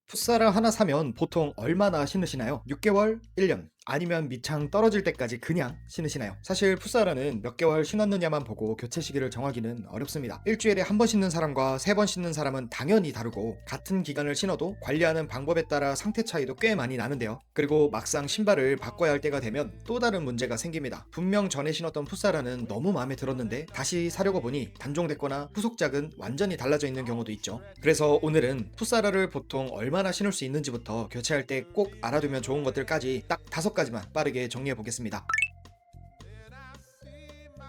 풋사라 하나 사면 보통 얼마나 신으시나요? 6개월? 1년? 아니면 밑창 떨어질 때까지 그냥 신으시나요? 사실 풋사라는 몇 개월 신었느냐만 보고 교체 시기를 정하기는 어렵습니다. 일주일에 한 번 신는 사람과 3번 신는 사람은 당연히 다르고, 같은 기간을 신어도 관리하는 방법에 따라 상태 차이도 꽤 많이 나는데요. 그리고 막상 신발을 바꿔야 할 때가 되면 또 다른 문제가 생깁니다. 분명 전에 신었던 풋사라는 너무 마음에 들었는데 다시 사려고 보니 단종됐거나 후속작은 완전히 달라져 있는 경우도 있죠. 그래서 오늘은 풋사라를 보통 얼마나 신을 수 있는지부터 교체할 때 꼭 알아두면 좋은 것들까지 딱 5가지만 빠르게 정리해 보겠습니다.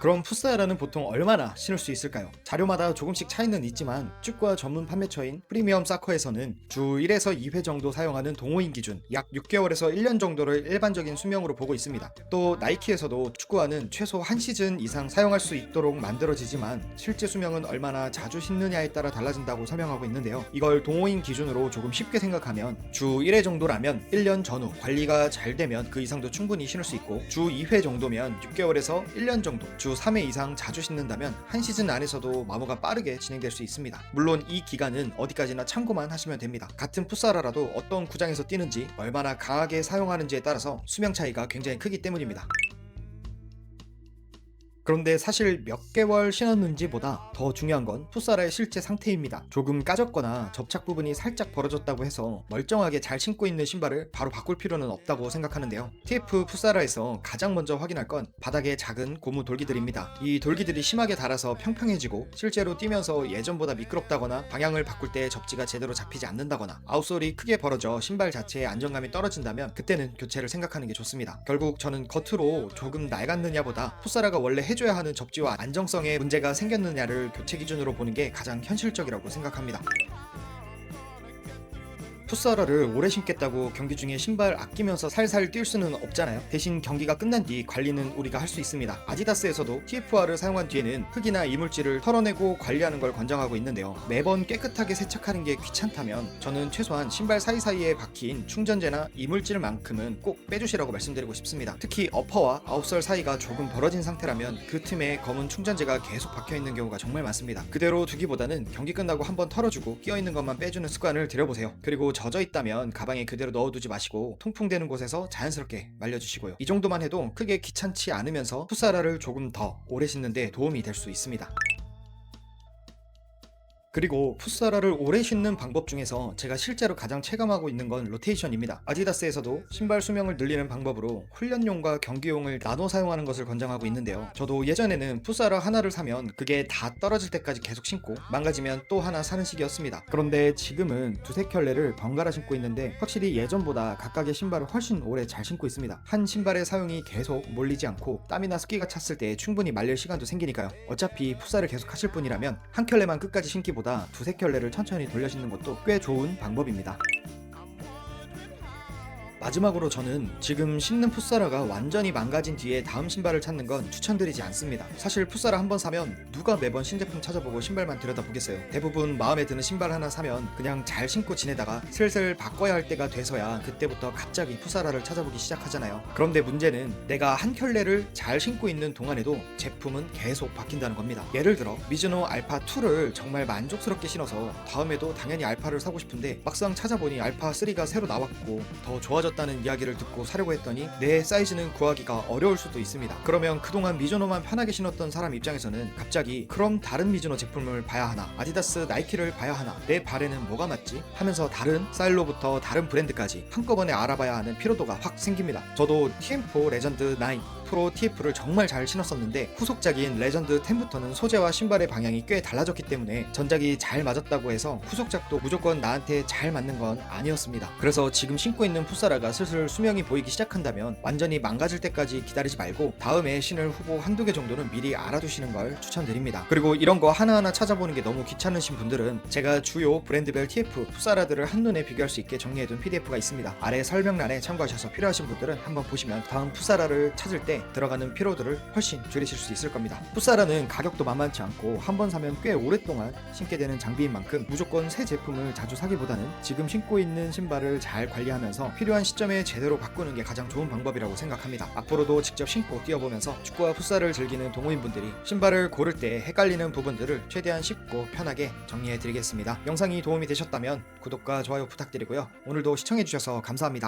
그럼 풋사야라는 보통 얼마나 신을 수 있을까요? 자료마다 조금씩 차이는 있지만 축구화 전문 판매처인 프리미엄 사커에서는 주 1에서 2회 정도 사용하는 동호인 기준 약 6개월에서 1년 정도를 일반적인 수명으로 보고 있습니다. 또 나이키에서도 축구화는 최소 1시즌 이상 사용할 수 있도록 만들어지지만 실제 수명은 얼마나 자주 신느냐에 따라 달라진다고 설명하고 있는데요. 이걸 동호인 기준으로 조금 쉽게 생각하면 주 1회 정도라면 1년 전후 관리가 잘 되면 그 이상도 충분히 신을 수 있고, 주 2회 정도면 6개월에서 1년 정도, 주 3회 이상 자주 신는다면 한 시즌 안에서도 마모가 빠르게 진행될 수 있습니다. 물론 이 기간은 어디까지나 참고만 하시면 됩니다. 같은 풋사라라도 어떤 구장에서 뛰는지, 얼마나 강하게 사용하는지에 따라서 수명 차이가 굉장히 크기 때문입니다. 그런데 사실 몇 개월 신었는지보다 더 중요한 건 풋사라의 실제 상태입니다. 조금 까졌거나 접착 부분이 살짝 벌어졌다고 해서 멀쩡하게 잘 신고 있는 신발을 바로 바꿀 필요는 없다고 생각하는데요. TF 풋사라에서 가장 먼저 확인할 건 바닥에 작은 고무 돌기들입니다. 이 돌기들이 심하게 닳아서 평평해지고, 실제로 뛰면서 예전보다 미끄럽다거나 방향을 바꿀 때 접지가 제대로 잡히지 않는다거나 아웃솔이 크게 벌어져 신발 자체의 안정감이 떨어진다면 그때는 교체를 생각하는 게 좋습니다. 결국 저는 겉으로 조금 낡았느냐보다 풋사라가 원래 해줘야 하는 접지와 안정성에 문제가 생겼느냐를 교체 기준으로 보는 게 가장 현실적이라고 생각합니다. 풋사라를 오래 신겠다고 경기 중에 신발 아끼면서 살살 뛸 수는 없잖아요. 대신 경기가 끝난 뒤 관리는 우리가 할 수 있습니다. 아디다스에서도 TFR을 사용한 뒤에는 흙이나 이물질을 털어내고 관리하는 걸 권장하고 있는데요. 매번 깨끗하게 세척하는 게 귀찮다면 저는 최소한 신발 사이사이에 박힌 충전재나 이물질만큼은 꼭 빼주시라고 말씀드리고 싶습니다. 특히 어퍼와 아웃솔 사이가 조금 벌어진 상태라면 그 틈에 검은 충전재가 계속 박혀있는 경우가 정말 많습니다. 그대로 두기보다는 경기 끝나고 한번 털어주고 끼어있는 것만 빼주는 습관을 들여보세요. 그리고 젖어 있다면 가방에 그대로 넣어두지 마시고 통풍되는 곳에서 자연스럽게 말려주시고요. 이 정도만 해도 크게 귀찮지 않으면서 풋사라를 조금 더 오래 신는데 도움이 될 수 있습니다. 그리고 풋사라를 오래 신는 방법 중에서 제가 실제로 가장 체감하고 있는 건 로테이션입니다. 아디다스에서도 신발 수명을 늘리는 방법으로 훈련용과 경기용을 나눠 사용하는 것을 권장하고 있는데요. 저도 예전에는 풋사라 하나를 사면 그게 다 떨어질 때까지 계속 신고 망가지면 또 하나 사는 식이었습니다. 그런데 지금은 두세 켤레를 번갈아 신고 있는데 확실히 예전보다 각각의 신발을 훨씬 오래 잘 신고 있습니다. 한 신발의 사용이 계속 몰리지 않고 땀이나 습기가 찼을 때 충분히 말릴 시간도 생기니까요. 어차피 풋사를 계속 하실 분이라면 한 켤레만 끝까지 신기보다 두세 켤레를 천천히 돌려 신는 것도 꽤 좋은 방법입니다. 마지막으로 저는 지금 신는 풋사라가 완전히 망가진 뒤에 다음 신발을 찾는 건 추천드리지 않습니다. 사실 풋사라 한번 사면 누가 매번 신제품 찾아보고 신발만 들여다보겠어요. 대부분 마음에 드는 신발 하나 사면 그냥 잘 신고 지내다가 슬슬 바꿔야 할 때가 돼서야 그때부터 갑자기 풋사라를 찾아보기 시작하잖아요. 그런데 문제는 내가 한 켤레를 잘 신고 있는 동안에도 제품은 계속 바뀐다는 겁니다. 예를 들어 미즈노 알파 2를 정말 만족스럽게 신어서 다음에도 당연히 알파를 사고 싶은데 막상 찾아보니 알파 3가 새로 나왔고 더 좋아졌다는 이야기를 듣고 사려고 했더니 내 사이즈는 구하기가 어려울 수도 있습니다. 그러면 그동안 미즈노만 편하게 신었던 사람 입장에서는 갑자기 그럼 다른 미즈노 제품을 봐야 하나, 아디다스, 나이키를 봐야 하나, 내 발에는 뭐가 맞지? 하면서 다른 스타일로부터 다른 브랜드까지 한꺼번에 알아봐야 하는 피로도가 확 생깁니다. 저도 TM4 레전드 9 프로 TF를 정말 잘 신었었는데 후속작인 레전드 10부터는 소재와 신발의 방향이 꽤 달라졌기 때문에 전작이 잘 맞았다고 해서 후속작도 무조건 나한테 잘 맞는 건 아니었습니다. 그래서 지금 신고 있는 풋사라가 슬슬 수명이 보이기 시작한다면 완전히 망가질 때까지 기다리지 말고 다음에 신을 후보 한두 개 정도는 미리 알아두시는 걸 추천드립니다. 그리고 이런 거 하나하나 찾아보는 게 너무 귀찮으신 분들은 제가 주요 브랜드별 TF 풋사라들을 한눈에 비교할 수 있게 정리해둔 PDF가 있습니다. 아래 설명란에 참고하셔서 필요하신 분들은 한번 보시면 다음 풋사라를 찾을 때 때 들어가는 피로도를 훨씬 줄이실 수 있을 겁니다. 풋사라는 가격도 만만치 않고 한 번 사면 꽤 오랫동안 신게 되는 장비인 만큼 무조건 새 제품을 자주 사기보다는 지금 신고 있는 신발을 잘 관리하면서 필요한 시점에 제대로 바꾸는 게 가장 좋은 방법이라고 생각합니다. 앞으로도 직접 신고 뛰어보면서 축구와 풋살을 즐기는 동호인분들이 신발을 고를 때 헷갈리는 부분들을 최대한 쉽고 편하게 정리해 드리겠습니다. 영상이 도움이 되셨다면 구독과 좋아요 부탁드리고요. 오늘도 시청해 주셔서 감사합니다.